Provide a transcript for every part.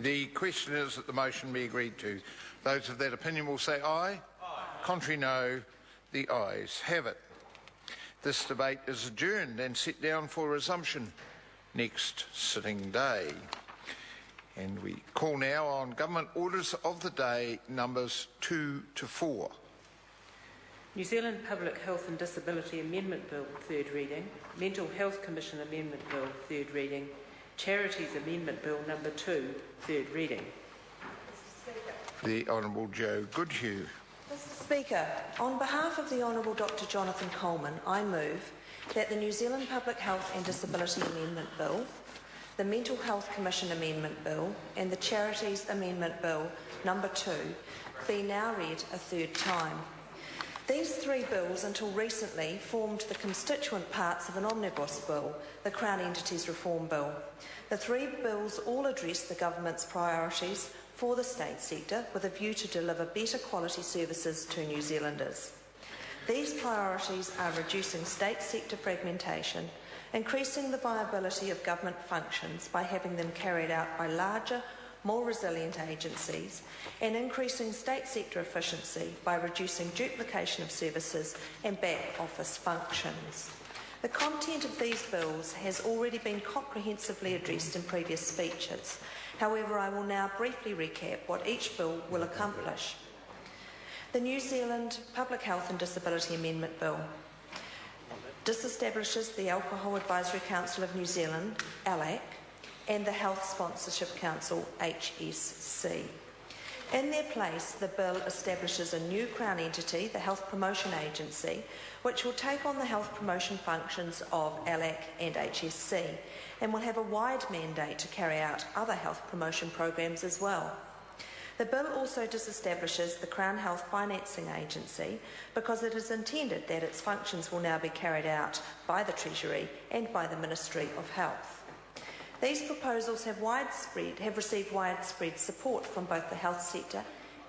The question is that the motion be agreed to. Those of that opinion will say aye. Aye. Contrary, no. The ayes have it. This debate is adjourned and set down for resumption next sitting day. And we call now on Government Orders of the Day numbers 2 to 4. New Zealand Public Health and Disability Amendment Bill, third reading. Mental Health Commission Amendment Bill, third reading. Charities Amendment Bill number 2, third reading. The Honourable Joe Goodhue. Mr Speaker, on behalf of the Honourable Dr Jonathan Coleman, I move that the New Zealand Public Health and Disability Amendment Bill, the Mental Health Commission Amendment Bill and the Charities Amendment Bill number 2 be now read a third time. These three bills until recently formed the constituent parts of an omnibus bill, the Crown Entities Reform Bill. The three bills all address the government's priorities for the state sector with a view to deliver better quality services to New Zealanders. These priorities are reducing state sector fragmentation, increasing the viability of government functions by having them carried out by larger, more resilient agencies, and increasing state sector efficiency by reducing duplication of services and back office functions. The content of these bills has already been comprehensively addressed in previous speeches. However, I will now briefly recap what each bill will accomplish. The New Zealand Public Health and Disability Amendment Bill disestablishes the Alcohol Advisory Council of New Zealand, ALAC, and the Health Sponsorship Council, HSC. In their place, the bill establishes a new Crown entity, the Health Promotion Agency, which will take on the health promotion functions of ALAC and HSC, and will have a wide mandate to carry out other health promotion programs as well. The bill also disestablishes the Crown Health Financing Agency because it is intended that its functions will now be carried out by the Treasury and by the Ministry of Health. These proposals have received widespread support from both the health sector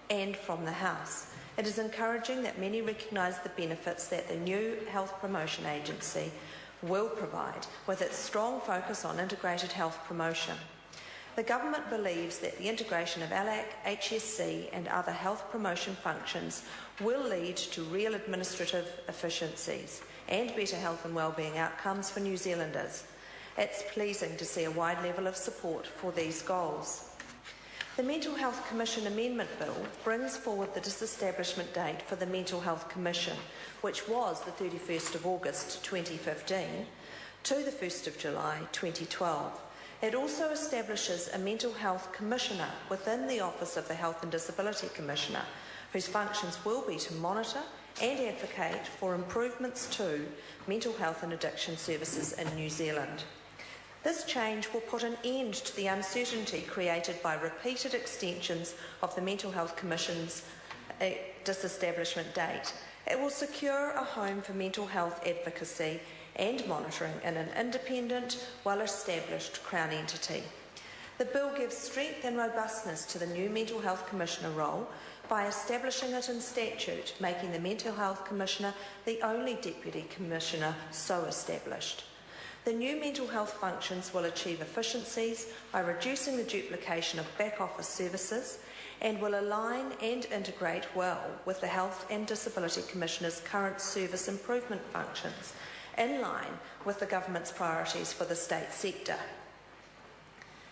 and from the House. It is encouraging that many recognise the benefits that the new Health Promotion Agency will provide with its strong focus on integrated health promotion. The Government believes that the integration of ALAC, HSC and other health promotion functions will lead to real administrative efficiencies and better health and wellbeing outcomes for New Zealanders. It's pleasing to see a wide level of support for these goals. The Mental Health Commission Amendment Bill brings forward the disestablishment date for the Mental Health Commission, which was the 31st of August 2015, to the 1st of July 2012. It also establishes a Mental Health Commissioner within the Office of the Health and Disability Commissioner, whose functions will be to monitor and advocate for improvements to mental health and addiction services in New Zealand. This change will put an end to the uncertainty created by repeated extensions of the Mental Health Commission's disestablishment date. It will secure a home for mental health advocacy and monitoring in an independent, well-established Crown entity. The bill gives strength and robustness to the new Mental Health Commissioner role by establishing it in statute, making the Mental Health Commissioner the only Deputy Commissioner so established. The new mental health functions will achieve efficiencies by reducing the duplication of back office services and will align and integrate well with the Health and Disability Commissioner's current service improvement functions, in line with the Government's priorities for the state sector.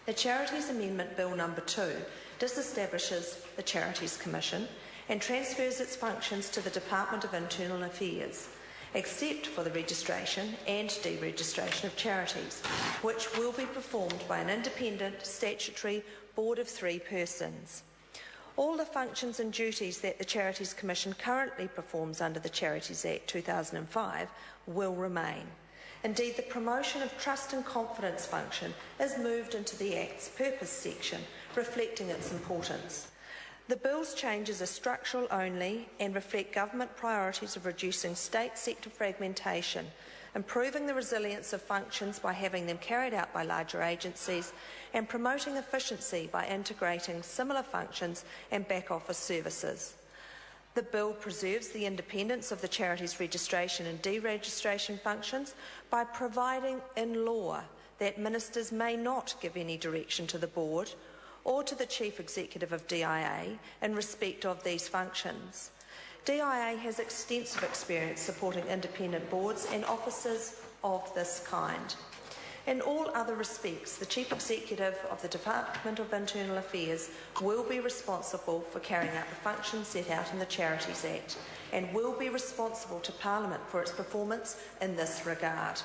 The Charities Amendment Bill number 2 disestablishes the Charities Commission and transfers its functions to the Department of Internal Affairs, except for the registration and deregistration of charities, which will be performed by an independent statutory board of 3 persons. All the functions and duties that the Charities Commission currently performs under the Charities Act 2005 will remain. Indeed, the promotion of trust and confidence function is moved into the Act's purpose section, reflecting its importance. The bill's changes are structural only and reflect government priorities of reducing state sector fragmentation, improving the resilience of functions by having them carried out by larger agencies, and promoting efficiency by integrating similar functions and back office services. The bill preserves the independence of the charities' registration and deregistration functions by providing in law that ministers may not give any direction to the board or to the Chief Executive of DIA in respect of these functions. DIA has extensive experience supporting independent boards and officers of this kind. In all other respects, the Chief Executive of the Department of Internal Affairs will be responsible for carrying out the functions set out in the Charities Act and will be responsible to Parliament for its performance in this regard.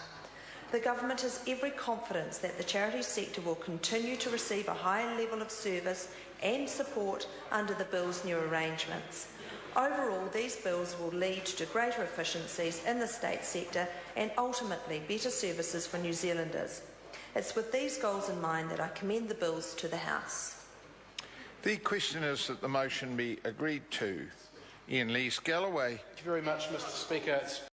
The Government has every confidence that the charities sector will continue to receive a high level of service and support under the Bill's new arrangements. Overall, these bills will lead to greater efficiencies in the state sector and ultimately better services for New Zealanders. It's with these goals in mind that I commend the bills to the House. The question is that the motion be agreed to. Ian Lees-Galloway. Thank you very much, Mr. Speaker.